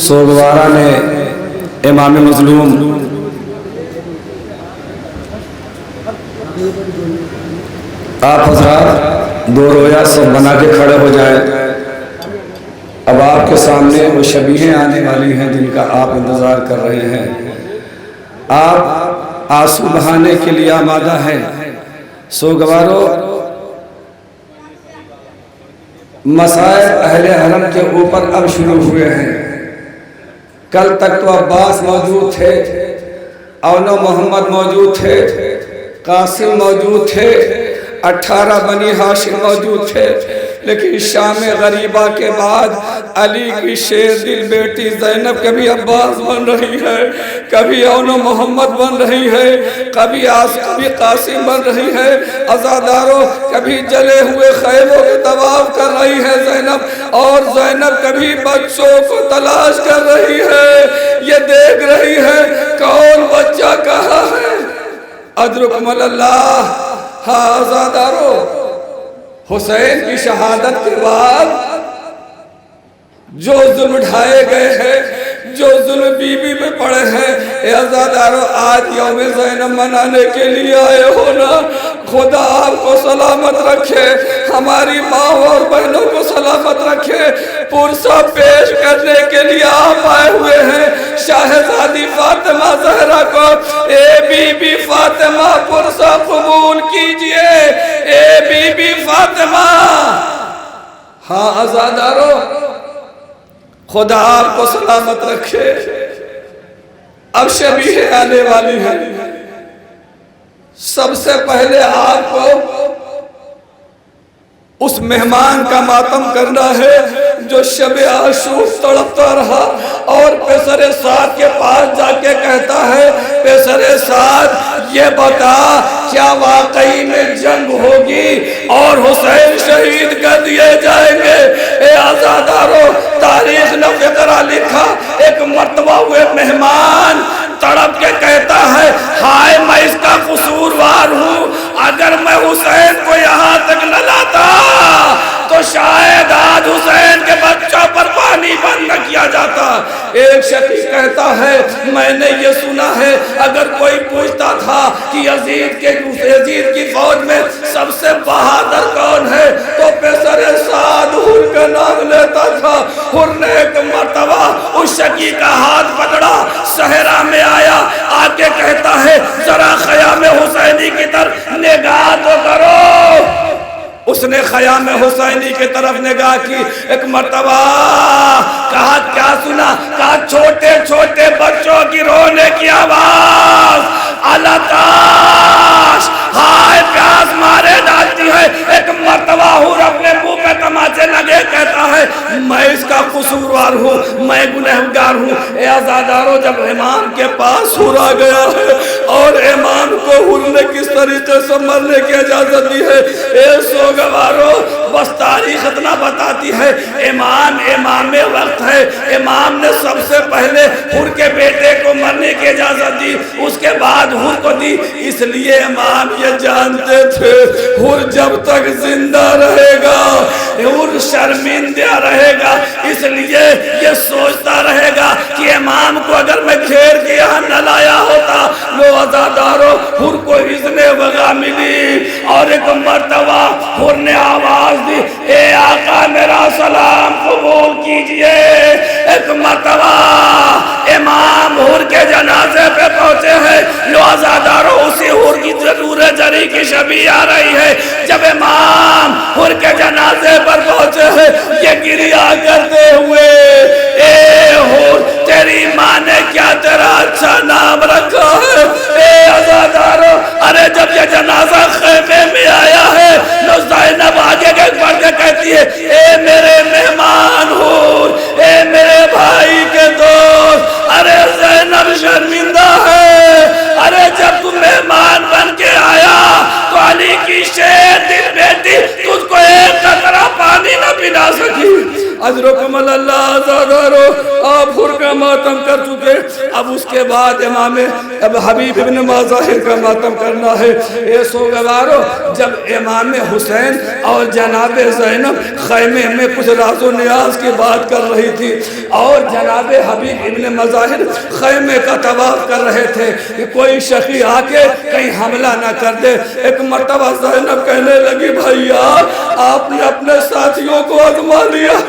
سوگوارہ نے امام مظلوم آپ حضرات دو رویا سب بنا کے کھڑے ہو جائیں۔ اب آپ کے سامنے وہ شبیہیں آنے والی ہیں جن کا آپ انتظار کر رہے ہیں۔ آپ آنسو بہانے کے لیے آمادہ ہیں۔ سوگوارو، مسائل اہل حرم کے اوپر اب شروع ہوئے ہیں۔ کل تک تو عباس موجود تھے، اونو محمد موجود تھے، قاسم موجود تھے، 18 بنی ہاشم موجود تھے، لیکن شام غریبہ کے بعد علی کی شیر دل بیٹی زینب کبھی عباس بن رہی ہے، کبھی اونو محمد بن رہی ہے، کبھی قاسم بن رہی ہے۔ عزاداروں، کبھی جلے ہوئے خیموں کے طواف کر رہی ہے زینب، اور زینب کبھی بچوں کو تلاش کر رہی ہے، یہ دیکھ رہی ہے کون بچہ کہاں ہے۔ ادرکم اللہ۔ ہاں عزاداروں، حسین کی شہادت کے بعد جو ظلم اٹھائے گئے ہیں، جو ظلم بی بی میں پڑے ہیں، اے عزاداروں، آج یوم زینب منانے کے لیے آئے ہو نا، خدا آپ کو سلامت رکھے، ہماری ماں اور بہنوں کو سلامت رکھے۔ پرسہ پیش کرنے کے لیے آپ آئے ہوئے ہیں شاہزادی فاطمہ زہرا کو۔ اے بی بی فاطمہ، پرسہ قبول کیجئے، اے بی بی فاطمہ۔ ہاں عزاداروں، خدا آپ کو سلامت رکھے۔ اب شبیہ آنے والی ہے۔ سب سے پہلے آپ کو اس مہمان کا ماتم کرنا ہے جو شب عاشور تڑپتا رہا اور پیسر سعد کے پاس جا کے کہتا ہے، پیسر سعد یہ بتا کیا واقعی میں جنگ ہوگی اور حسین شہید کر دیے جائیں گے؟ اے عزاداروں، تاریخ نے فقرہ لکھا، ایک مرتبہ ہوئے مہمان تڑپ کے کہتا ہے، ہائے میں اس کا قصوروار ہوں، اگر میں حسین کو یہاں تک نہ لاتا تو شاید آج حسین کے بچوں پر پانی بند نہ کیا جاتا۔ ایک شخص کہتا ہے، میں نے یہ سنا ہے اگر کوئی پوچھتا تھا کہ یزید کی فوج میں سب سے بہادر کون ہے تو پیسر سعد حر کا نام لیتا تھا۔ حر نے ایک مرتبہ اس شکی کا ہاتھ پکڑا، صحرا میں آیا، آ کے کہتا ہے ذرا خیام حسینی کی طرف نگاہ تو کرو۔ اس نے خیام حسینی کی طرف نگاہ کی، ایک مرتبہ کہا کیا سنا؟ کہا چھوٹے چھوٹے بچوں کی رونے کی آواز، الاتاش، ہائے پیاس مارے ڈالتی ہے۔ ایک مرتبہ حور اپنے منہ پہ تماچے لگے کہتا ہے، میں اس کا قصوروار ہوں، میں گنہگار ہوں۔ اے عزاداروں، جب امام کے پاس حور آ گیا ہے اور امام کو حور نے کس طریقے سے مرنے کی اجازت دی ہے، اے سوگوارو، بس تاریخ اتنا بتاتی ہے، امام وقت ہے، امام نے سب سے پہلے حور کے بیٹے کو مرنے کی اجازت دی، اس کے بعد حور کو دی۔ اس لیے امام یہ جانتے تھے حور جب تک زندہ رہے گا حور شرمندہ رہے گا، اس لیے یہ سوچتا رہے گا کہ امام کو اگر میں گھیر کے یہاں نہ لایا ہوتا۔ لو عزاداروں، حور کو اذن وغا ملی اور ایک مرتبہ حور نے آواز دی، اے آقا میرا سلام قبول کیجئے۔ ایک مرتبہ امام حور کے جنازے پہ پہنچے ہیں۔ لو عزاداروں، اسی حور کی ضرور جری کی شبیہ آ رہی ہے۔ جب امام حور کے جنازے پر پہنچے ہیں، یہ گریہ کرتے ہوئے، اے حور تیری ماں نے کیا تیرا اچھا نام رکھا ہے؟ اے عزاداروں، ارے جب یہ جنازہ خیمے میں آیا ہے، لو زینب آگے کے بڑھ کے کہتی ہے، اے میرے مہمان حور، اے میرے بھائی کے دوست، ارے زینب شرمندہ ہے، ارے جب تم مہمان بن کے آیا تو علی کی شیر دل بیٹی تجھ کو ایک قطرہ پانی نہ پلا سکی۔ اجرکم اللہ عزادارو، बाप हुर का मातम कर चुके, अब उसके बाद इमाम अब हबीब इब्न मज़ाहिर का मातम करना है। ये सोगवारो जब इमाम हुसैन और जनाब ज़ैनब खैमे में कुछ राज़ो नियाज की बात कर रही थी और जनाब हबीब इब्न मज़ाहिर खैमे का तवाफ कर रहे थे कि कोई शकी आके कहीं हमला ना कर दे। एक मर्तबा ज़ैनब कहने लगी, भैया आपने अपने साथियों को आज़मा लिया।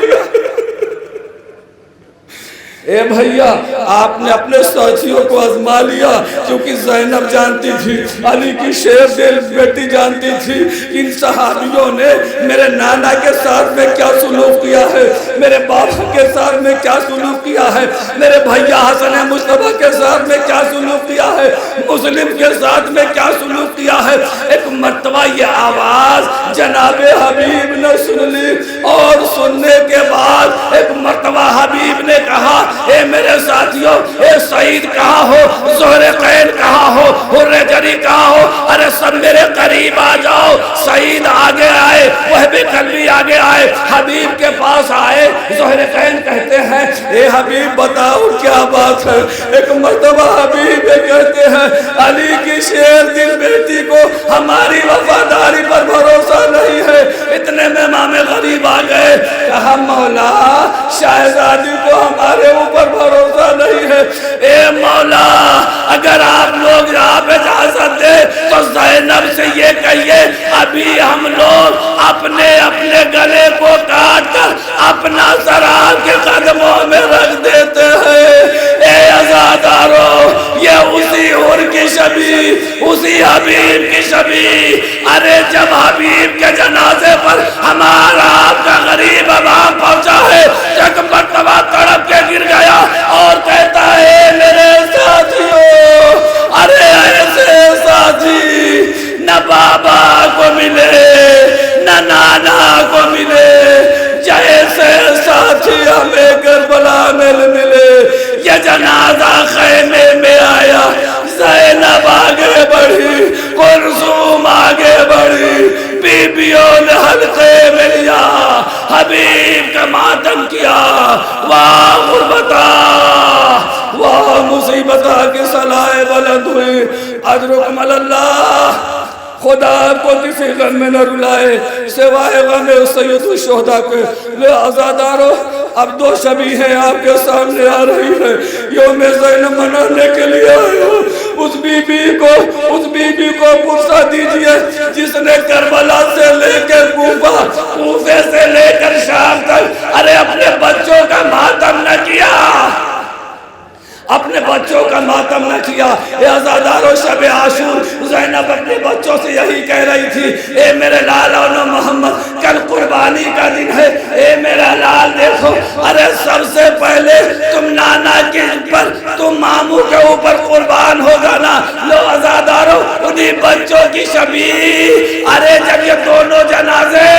ए भैया आपने अपने साथियों को आजमा लिया, क्योंकि ज़ैनब जानती थी, अली की शेर दिल बेटी जानती थी कि इन सहाबियों ने मेरे नाना के साथ में क्या सुलूक किया है, मेरे बाबा के साथ में क्या सुलूक किया है, मेरे भैया हसन मुस्तफा के साथ में क्या सुलूक किया है, मुस्लिम के साथ में क्या सुलूक किया है। एक मर्तबा ये आवाज़ जनाबे हबीब ने सुन ली और सुनने के बाद एक मर्तबा हबीब ने कहा, ए मेरे साथियों, ए सईद कहाँ हो, ज़ोहरे कैन कहाँ हो, हुर्रे जरी कहाँ हो, अरे सब मेरे करीब आ जाओ। सईद आगे आए, वह भी कल्बी आगे आए, हबीब के पास आए। ज़ोहरे कैन कहते हैं, ए हबीब बताओ क्या बात है। एक मर्तबा हबीब कहते हैं, अली की शेर दिल बेटी को हमारी वफादारी पर भरोसा नहीं है। इतने में इमाम गरीब आ गए, कहा मौला शहजादी को हमारे ऊपर भरोसा नहीं है। ए मौला अगर आप लोग यहाँ पे इजाज़त दे तो ज़ैनब से ये कहिए अभी हम लोग अपने अपने गले को काट कर अपना सराब के कदमों में रख देते हैं। ए अज़ादारो ये उसी हुर की शबी, उसी हबीब की शबी। अरे जब हबीब के जनाजे पर हमारा आपका गरीब वहाँ पहुँचा है, एक मर्तबा तड़प के गिर गया और कहता है, मेरे साथियों, अरे ऐसे साथी न बाबा को मिले न नाना को मिले, जैसे साथी हमें करबला में मिले। ये जनाजा खैमे में आया, ज़ैनब आगे बढ़ी, कुलसूम आगे बढ़ी, बीबियों ने हल्के में लिया, हबीब का मातम किया। वाह गुर्बता, वाह मुसीबता की सलाए बुलंद हुई। अजरुकुम अल्लाह, खुदा को किसी गम में न रुलाए सिवाय गम सैयदुल शुहदा के। ले आज़ादारो अब दो शबी हैं आपके सामने आ रही है, यौम ज़ैनब मनाने के लिए आए हो। उस बीबी को पुरसा दीजिए जिसने करबला से लेकर कूफे से लेकर शाम तक अरे अपने बच्चों का मातम न किया, अपने बच्चों का मातम न किया। ए आज़ादारो शब आशूर ज़ैनब अपने बच्चों से यही कह रही थी, ए मेरे लाल और मोहम्मद कल कुर्बानी का दिन है, ए मेरा लाल देखो, अरे सबसे पहले तुम नाना के ऊपर, तुम मामू के ऊपर कुर्बान होगा ना। लो आज़ादारो उन्हीं बच्चों की शबी, अरे जब ये दोनों जनाजे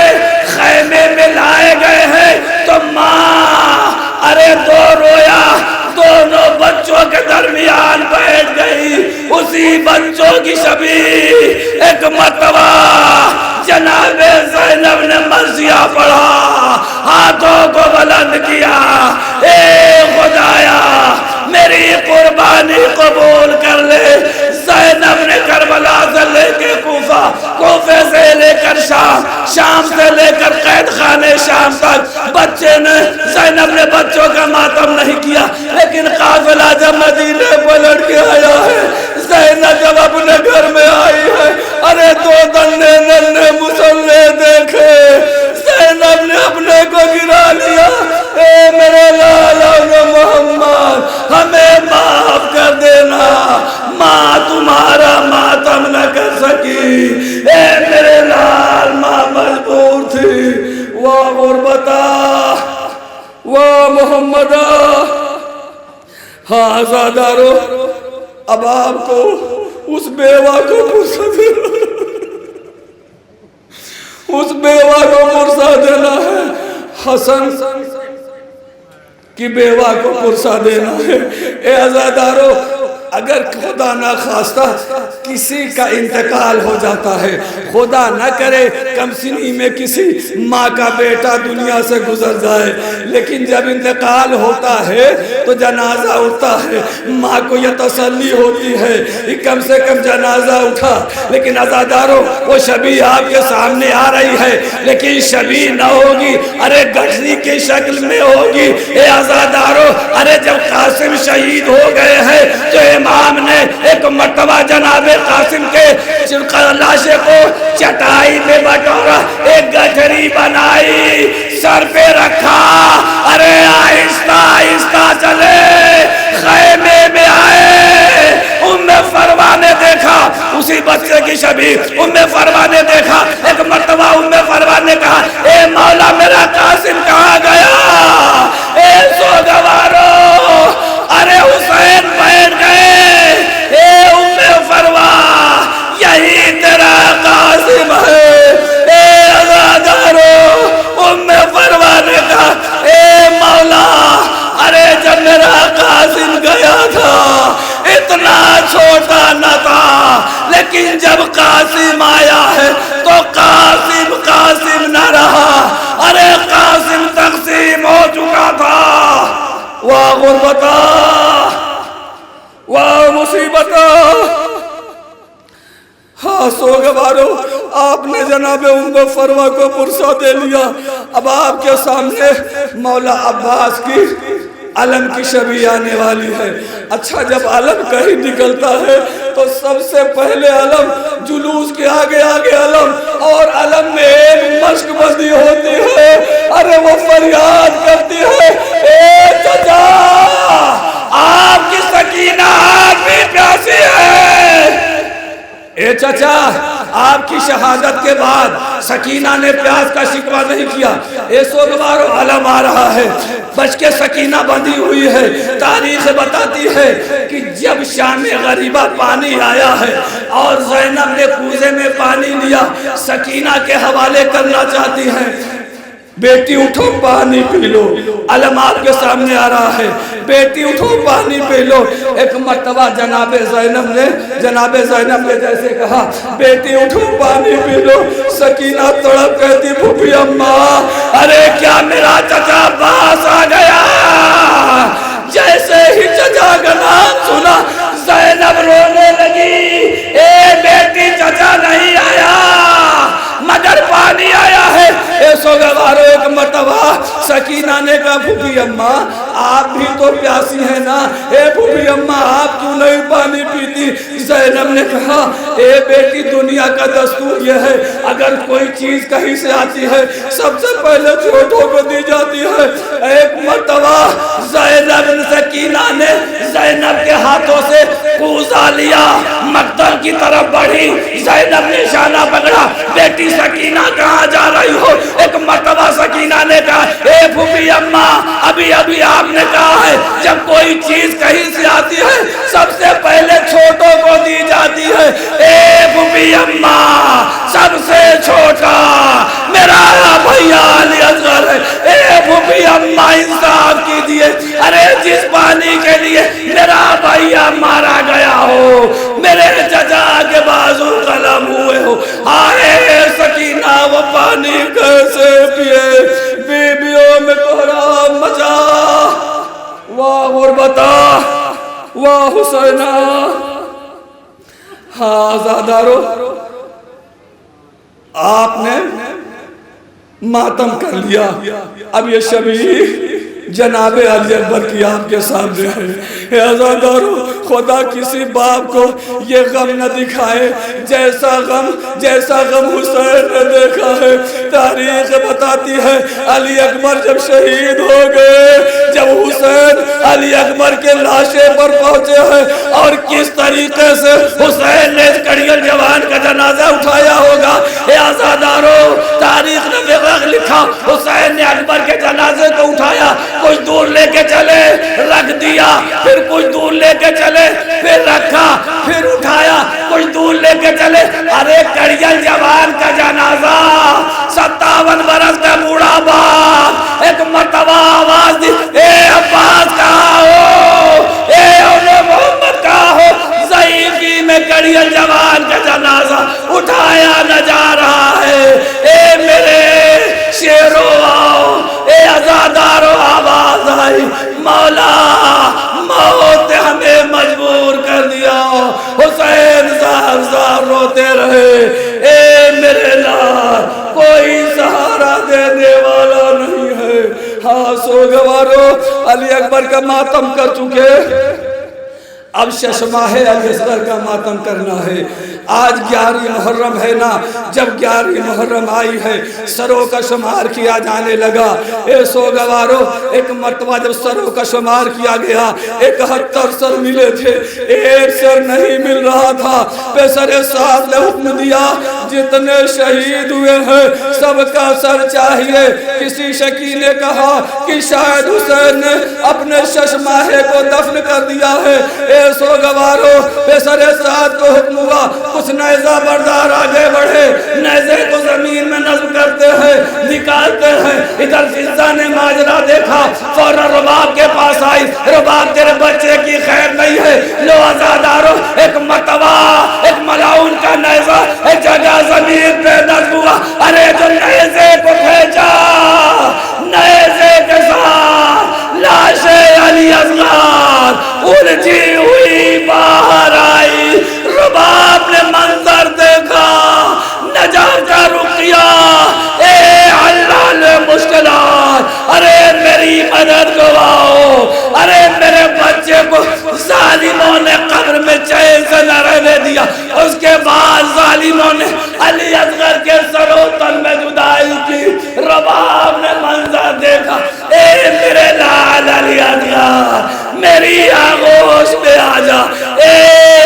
खैमे में लाए गए हैं तो माँ अरे दो रोया, दोनों बच्चों के दरमियान बैठ गई। उसी बच्चों की शबी एक मर्तबा जनाबे ज़ैनब ने मर्ज़िया पढ़ा, हाथों को बुलंद किया, ए खुदाया मेरी कुर्बानी कबूल कर ले। ज़ैनब ने करबला से लेकर कूफा, कूफे से लेकर शाम, शाम से लेकर कैद खाने शाम तक बच्चे ने, ज़ैनब ने बच्चों का मातम नहीं किया। लेकिन काफिला जब मदीने पलट के आया है, ज़ैनब जब अपने घर में आई है, अरे दो नन्हे मुसल्ले देखे, ज़ैनब ने अपने को गिरा लिया। ए मेरे लाल और मोहम्मद हमें माफ कर देना, माँ तुम्हारा मातम न कर सकी। ए मेरे लाल माँ मजबूर थी। वाह गुर्बता, वाह मोहम्मदा। हाँ आज़ादारो अब आपको उस बेवा को उस बेवा को पुरसा देना है, हसन की बेवा को पुरसा देना है। ए आज़ादारो اگر خدا نہ خواستہ کسی کا انتقال ہو جاتا ہے، خدا نہ کرے کم سنی میں کسی ماں کا بیٹا دنیا سے گزر جائے، لیکن جب انتقال ہوتا ہے تو جنازہ اٹھتا ہے، ماں کو یہ تسلی ہوتی ہے کہ کم سے کم جنازہ اٹھا۔ لیکن عزاداروں وہ شبیہ آپ کے سامنے آ رہی ہے، لیکن شبیہ نہ ہوگی، ارے گٹھری کی شکل میں ہوگی۔ اے عزاداروں، ارے جب قاسم شہید ہو گئے ہیں تو امام نے ایک مرتبہ جناب قاسم کے لاشے کو چٹائی میں بٹورا، ایک گٹھری بنائی، سر پہ رکھا، ارے آہستہ آہستہ چلے، خیمے میں آئے۔ ام فروا نے دیکھا اسی بچے کی شبیہ، ام فروا نے دیکھا، ایک مرتبہ ام فروا نے کہا اے مولا میرا قاسم کہاں گیا؟ اے سوگوارو، ارے حسین بیٹھ گئے، اے ام فروا یہی تیرا قاسم ہے۔ اے عزادارو، ام فروا نے کہا اے مولا، ارے جب میرا قاسم گیا تھا اتنا چھوٹا نہ تھا، لیکن جب قاسم آیا ہے تو قاسم قاسم نہ رہا، ارے قاسم تقسیم ہو چکا تھا۔ واہ غربتا، واہ مصیبتا۔ ہاں سوگوارو، آپ نے جناب ام فروا کو پرسہ دے لیا، اب آپ کے سامنے مولا عباس کی علم کی شبیہ آنے والی ہے۔ اچھا جب علم کہیں نکلتا ہے تو سب سے پہلے علم جلوس کے آگے آگے علم، اور علم میں ایک مشک بندی ہوتی ہے، ارے وہ فریاد کرتی ہے اے چچا آپ کی سکینہ آج بھی پیاسی ہے۔ اے چچا آپ کی شہادت کے بعد سکینہ نے پیاس کا شکوہ نہیں کیا۔ اے سوگوارو، علم آ رہا ہے، بچ کے سکینہ بندھی ہوئی ہے۔ تاریخ بتاتی ہے کہ جب شام غریبہ پانی آیا ہے اور زینب نے کوزے میں پانی لیا، سکینہ کے حوالے کرنا چاہتی ہیں، بیٹی اٹھو پانی پی لو۔ علم آپ کے سامنے آ رہا ہے، بیٹی اٹھو پانی پی لو۔ ایک مرتبہ جناب زینب نے جیسے کہا بیٹی اٹھو پانی پی لو، سکینہ تڑپ کہتی پھوپھی اماں، ارے کیا میرا چچا باس آ گیا؟ جیسے ہی چچا کا نام سنا زینب رونے لگی، اے بیٹی چچا نہیں آیا مگر پانی آیا ہے۔ اے سوگوارو، ایک مرتبہ سکینہ نے کہا پھوپھی اماں آپ بھی تو پیاسی ہیں نا، اے پھوپھی اماں آپ کیوں نہیں پانی پیتی؟ زینب نے کہا اے بیٹی دنیا کا دستور یہ ہے، اگر کوئی چیز کہیں سے آتی ہے سب سے پہلے چھوٹوں کو دی جاتی ہے۔ ایک مرتبہ سکینہ نے زینب کے ہاتھوں سے کوزہ لیا، مقتل کی طرف بڑھی، زینب نے شانہ پکڑا، بیٹی سکینہ کہاں جا رہی ہو؟ ایک مرتبہ سکینہ نے کہا اے پھوپھی اماں ابھی آپ نے کہا ہے جب کوئی چیز کہیں سے آتی ہے سب سے پہلے چھوٹوں کو دی جاتی ہے۔ اے پھوپھی اماں سب سے چھوٹا میرا بھیا علی اصغر ہے، اے پھوپھی اماں انصاف کیجئے، ارے جس پانی کے لیے میرا بھیا مارا گیا ہو، میرے چچا کے بازو قلم ہوئے ہو، آئے سکینہ وہ پانی کیسے پیے؟ بیبیوں میں کوہرام مچا، واہ غربتا، واہ حسینہ۔ ہاں آزادارو، آپ نے ماتم کر لیا، اب یہ شبیہ جناب علی اکبر کی آپ کے سامنے ہے۔ اے عزادارو، خدا کسی باپ کو یہ غم نہ دکھائے جیسا غم حسین نے دیکھا ہے۔ تاریخ بتاتی ہے علی اکبر جب شہید ہو گئے، جب حسین علی اکبر کے لاشے پر پہنچے ہیں اور کس طریقے سے حسین نے اس کڑیل جوان کا جنازہ اٹھایا ہوگا۔ اے عزادارو، تاریخ نے لکھا حسین نے اکبر کے جنازے کو اٹھایا، کچھ دور لے کے چلے رکھ دیا، پھر کچھ دور لے کے چلے پھر رکھا، پھر اٹھایا، کچھ دور لے کے چلے، ارے کڑیل جوان کا جنازہ 57 برس کا بوڑھا باپ ایک مرتبہ آواز دی اے عباس کہاں ہو، اے اولو محمد کہاں ہو؟ मातम कर चुके, अब शशमाह अली असगर का मातम करना है। आज 11 मुहर्रम है ना, जब 11 मुहर्रम आई है सरों का शुमार किया जाने लगा। ए सोगवारो, एक मर्तबा जब सरों का शुमार किया गया 71 सर मिले थे, एक सर नहीं मिल रहा था। पेशरे साथ ने हुक्म दिया जितने शहीद हुए हैं सबका सर चाहिए। किसी शकी ने कहा कि शायद हुसैन ने अपने शशमाहे को दफन कर दिया है। ए सोगवारो, पेशरे साथ को हुक्म हुआ कुछ नेज़ा बरदार आगे बढ़े, नेज़े को जमीन में नस्ब करते हैं, निकालते हैं। इधर फिज़ा ने माजरा देखा, फौरन रबाब के पास आई, रबाब तेरे बच्चे की खैर नहीं है, लो आज़ादारो। एक मरतबा एक मलाउन का नेज़ा एक जगह जमीन पे नस्ब हुआ। अरे जो नेज़े को भेजा, नेज़े के साथ लाशे अली असगर उलझी हुई बाहर आई। रबाब ने मंजर देखा, नजर का रुकिया, ए अल्लाह ने मुश्किलात, अरे मेरी मदद करवाओ, अरे मेरे बच्चे को जालिमों ने कब्र में चैन से न रहने दिया। उसके बाद जालिमों ने अली असगर के सरोतन में जुदाई की। रबाब ने मंजर देखा, ए मेरे लाल अली असगर मेरी आगोश में आजा। ए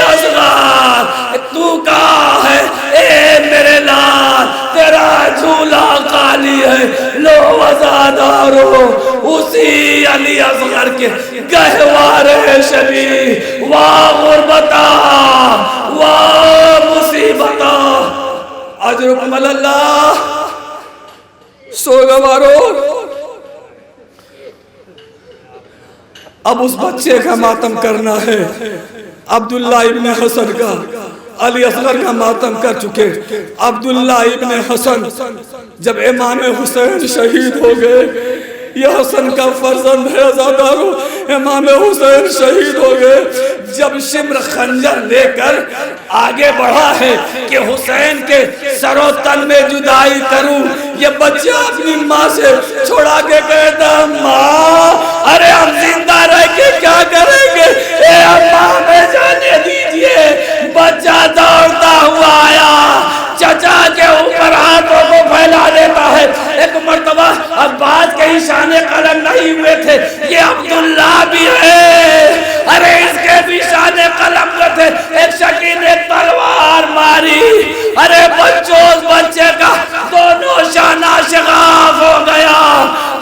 असगर तू कहाँ है? ए मेरे लाल तेरा झूला खाली है, लो वज़ादारो। उसी अली असगर के गहवारे शबी, वाह गुरबता, वाह मुसीबता, अजरुकुम अल्लाह। सोगवारो, अब उस बच्चे का मातम करना है। अब्दुल्ला इब्न हसन का, अली असगर का मातम कर चुके। अब्दुल्ला इब्न हसन जब इमाम हुसैन शहीद हो गए, ये हसन का फर्जंद है आज़ादारो, इमाम हुसैन शहीद हो गए। जब शिम्र खंजर लेकर आगे बढ़ा है कि हुसैन के सरोतन में जुदाई करूं, ये बच्चा अपनी माँ से छोड़ा के कहता, माँ अरे हम जिंदा रह के क्या करेंगे, ए अम्मा हमें जाने दीजिए। बच्चा दौड़ता हुआ आया, चचा के ऊपर हाथों को फैला देता है। एक मर्तबा अब्बास के इशाने कलम नहीं हुए थे, ये अब्दुल्ला भी है, अरे इसके भी इशाने कलम हुए थे। एक शकी ने तलवार मारी, अरे बच्चों उस बच्चे का दोनों शाना शगाफ हो गया।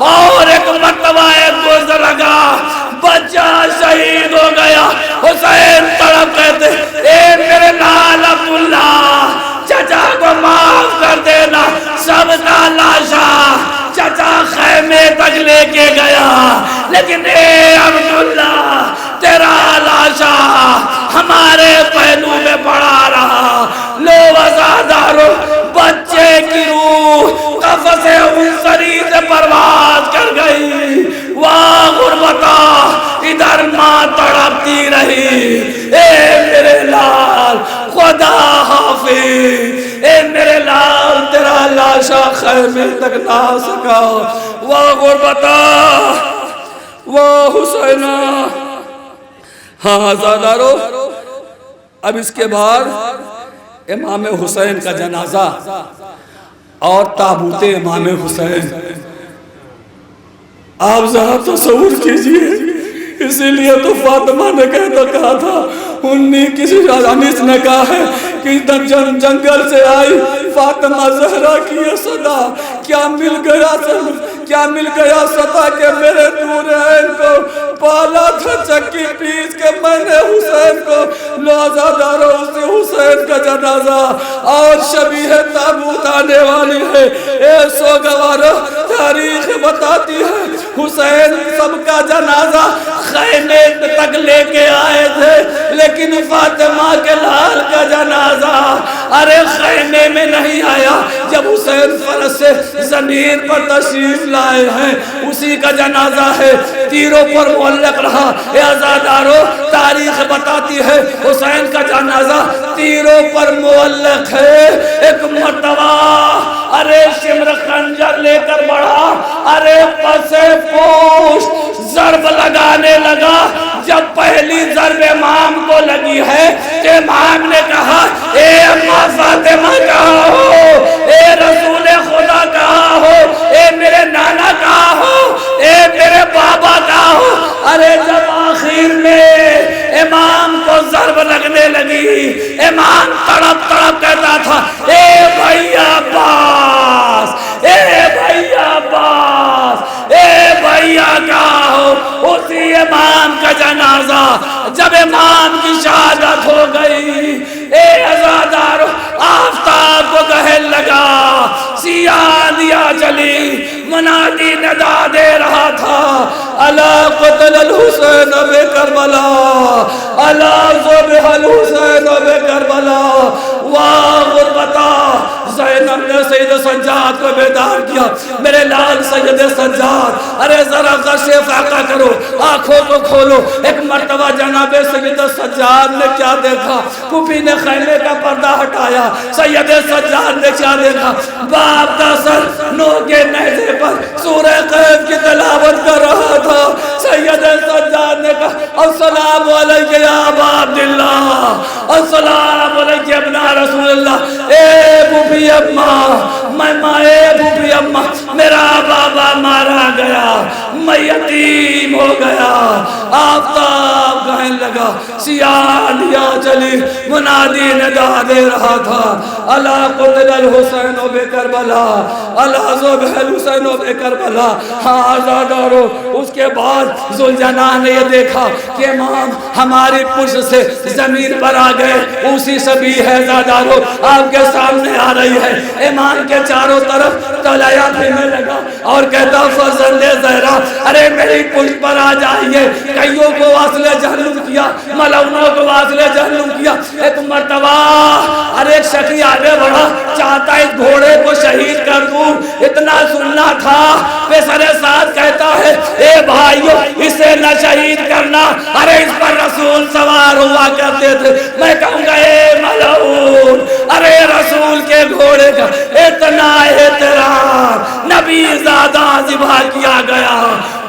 और एक मर्तबा एक गुज़र लगा, बच्चा शहीद हो गया। हुसैन तड़प कहते, ए मेरे लाल अब्दुल्ला चचा को माफ कर देना। सबका लाशा चचा खैमे तक लेके गया, लेकिन ए अब्दुल्ला तेरा लाशा हमारे पहलू में पड़ा रहा। लो वज़ादारो, बच्चे की रूह कफ़से उनसरी से परवाज़ कर गई। वाह गुरबता, इधर माँ तड़पती रही। ए मेरे लाल खुदा हाफिज, ए मेरे लाल तेरा लाशा खैमे तक ना सका। वाह गुरबता, वाह हुसैना। हाँ आज़ादारो, अब इसके बाद इमाम हुसैन का जनाजा और ताबूत इमाम हुसैन। आप जरा तसव्वुर कीजिए, इसीलिए तो फातिमा ने कहा था, उन्नी किसी अनीस ने कहा है कि जंगल से आई फातिमा ज़हरा की सदा, क्या मिल गया सदा के मेरे नूरैन को पाला था चक्की पीस के मैंने हुसैन को। लो आज़ादारो, उसे हुसैन का जनाजा और शबीह ताबूत आने वाली है। ए सोगवारो, तारीख बताती है हुसैन सबका जनाजा खैमे तक लेके आए थे, लेकिन फातिमा के लाल का जनाजा अरे खैमे में नहीं आया। जब हुसैन फरस से जमीन पर तशरीफ लाए हैं, उसी का जनाजा है, तीरों पर मुअल्लक रहा। ए आज़ादारो, तारीख बताती है हुसैन का जनाजा तीरों पर मुअल्लक है। एक मर्तबा अरे शिम्र खंजर लेकर बढ़ा, अरे पसे पोश ज़र्ब लगाने लगा। जब पहली ज़र्ब इमाम को लगी है कि इमाम ने कहा, ए अम्मा फातिमा कहाँ हो, ए रसूल खुदा कहाँ हो, ए मेरे नाना कहाँ हो, ए मेरे बाबा कहाँ हो। अरे जब आखिर में इमाम को ज़र्ब लगने लगी, इमाम तड़प तड़प कहता था, ए भैया अब्बास, ए भैया अब्बास, ए भैया कहाँ हो। उसी इमाम का जनाजा जब इमाम की शहादत हो गई, ए अज़ादारो आफ़ताब को कहने लगा, सिया दिया चली मुनादी नदा दे रहा था, अला क़त्ल हुसैन बे करबला, अला ज़ुबहल हुसैन बे करबला, वाह गुरबता। ज़ैनब ने सैयद सज्जाद को बेदार किया, मेरे लाल सैयद सज्जाद, अरे जरा गशे फाका करो, आंखों को खोलो। एक मर्तबा जनाब सैयद सज्जाद ने क्या देखा, कुफी ने खैमे का पर्दा हटाया, सैयद सज्जाद ने क्या देखा, बाप का सर नो के नेज़े पर सूरह कहफ की तिलावत कर रहा था। सैयद सज्जाद ने कहा, अस्सलामु अलैका या अबा अब्दुल्लाह, अस्सलामु अलैका इब्ना रसूलल्लाह। ए बुबी अम्मा, मैं माए बुबी अम्मा, मेरा बाबा मारा गया, मैं यतीम हो गया। आफ़ताब कहने लगा, सिया दिया चली मुनादी निदा दे रहा था, अला क़त्ल हुसैन बे करबला, अला ज़ुबहल हुसैन बे करबला। हाँ आज़ादारो, उसके बाद ज़ुलजना ने ये देखा कि इमाम हमारी पुष्ट से ज़मीन पर आ गए। उसी सभी है आज़ादारो आपके सामने आ रही है, इमाम के चारों तरफ तलया देने लगा और कहता, फ़ज़ल-ए ज़हरा, अरे मेरी पुष्ट पर आ जाइए। कईयों को वास्ले जहन्नुम किया, मलौनों को वास्ले जहन्नुम किया। एक मर्तबा अरे एक शकी आगे बढ़ा, चाहता इस घोड़े को शहीद कर दूं, इतना सुनना था। पेशरे साथ कहता है, ए भाइयों इसे न शहीद करना, अरे इस पर रसूल सवार हुआ करते थे। मैं कहूँगा, ए मलऊन, अरे रसूल के घोड़े का इतना एहतराम नबी ज़ादा ज़िबा किया गया,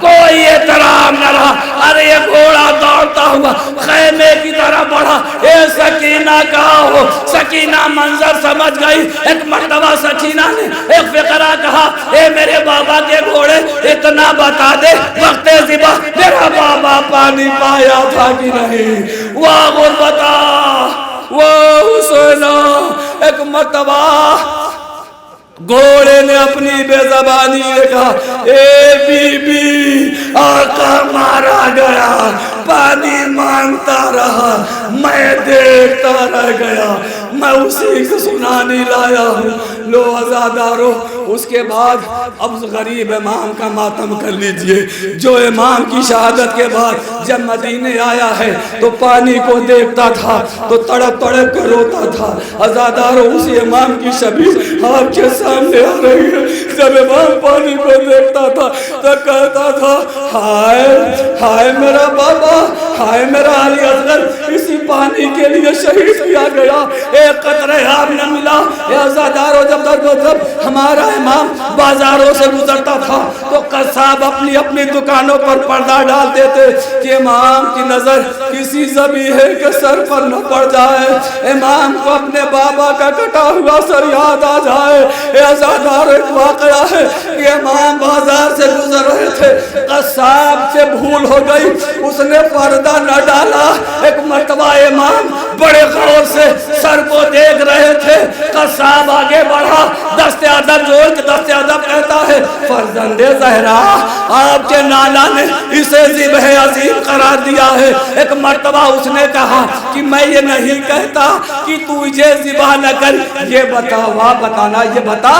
कोई एहतराम न रहा। अरे ये घोड़ा दौड़ता हुआ खैमे की तरफ बढ़ा, ए सकीना कहाँ हो। सकीना मंजर समझ गई। एक मर्तबा सकीना ने एक फ़िक़रा कहा, ए मेरे बाबा के घोड़े इतना बता दे, वक्ते ज़िबा मेरा बाबा पानी पाया था कि नहीं। वाह गुरबता, वाह हुसैना। एक मर्तबा घोड़े ने अपनी बेज़बानी ने कहा, ए बीबी आका मारा गया, पानी मांगता रहा, मैं देखता रह गया, मैं उसी को सुनाने लाया हूँ। लो आज़ादारो, उसके बाद अब गरीब इमाम का मातम कर लीजिए, जो इमाम की शहादत के बाद जब मदीने आया है तो पानी को देखता था तो तड़प तड़प कर रोता था। आज़ादारो, उसी इमाम की शबीह आपके सामने आ रही है। जब इमाम पानी को देखता था तो कहता था, हाय हाय मेरा बाबा, हाय मेरा अली असगर, इसी पानी के लिए शहीद किया गया, एक कतरे आब न मिला। आज़ादारो, जब हमारा इमाम बाजारों से गुजरता था तो कसाब अपनी अपनी दुकानों पर पर्दा डाल देते कि इमाम की नजर किसी ज़बीहे के सर पर न पड़ जाए, इमाम को अपने बाबा का कटा हुआ सर याद आ जाए। आज़ादारो, एक वाक़या है कि इमाम बाजार से गुजर रहे थे, कसाब से भूल हो गई, उसने पर्दा न डाला। एक मर्तबा इमाम बड़े गौर से सर को देख रहे थे, कसाब आगे बढ़ा, दस्ते अदब जोड़ के दस्ते अदब कहता है, फर्जंदे ज़हरा, आपके नाना ने इसे ज़िबह अज़ीम करार दिया है। एक मर्तबा उसने कहा कि मैं ये नहीं कहता कि तू ये ज़िबा न कर, ये बता, वाह बताना, ये बता,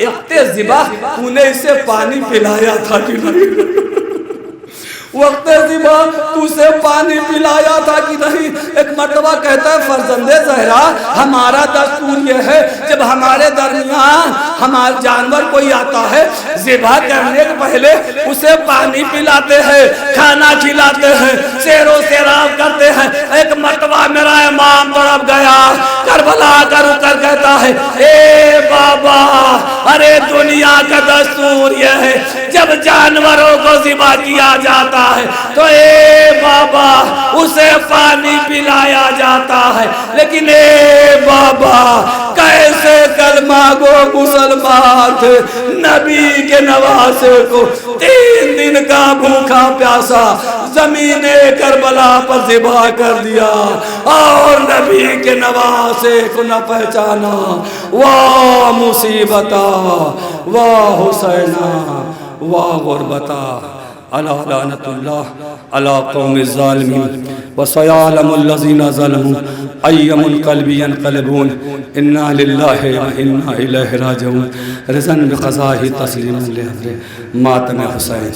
इख्ते ज़िबा तूने इसे पानी पिलाया था कि नहीं। वक्त ज़िबा तुझे पानी पिलाया था कि नहीं। एक मर्तबा कहता है, फर्जंदे ज़हरा, हमारा दस्तूर ये है, जब हमारे दरमियान हमारा जानवर कोई आता है, ज़िबा करने के पहले उसे पानी पिलाते हैं, खाना खिलाते हैं, शेरो शेराब करते हैं। एक मर्तबा मेरा इमाम तड़प गया, करबला कर कहता है, ए बाबा ارے دنیا کا دستور یہ ہے جب جانوروں کو ذبح کیا جاتا ہے تو اے بابا اسے پانی پلایا جاتا ہے، لیکن اے بابا کیسے کلمہ گو مسلمان تھے، نبی کے نواسے کو 3 دن کا بھوکا پیاسا زمین کربلا پر ذبح کر دیا اور نبی کے نواسے کو نہ پہچانا۔ واہ مصیبتا واہ حسینہ واہ غربتا، الا لعنت اللہ علی قوم الظالمین وسيعلم الذين ظلموا أي منقلب ينقلبون إنا لله وإنا إليه راجعون۔ رضا بقضائه تسلیما لحضر ماتم حسین۔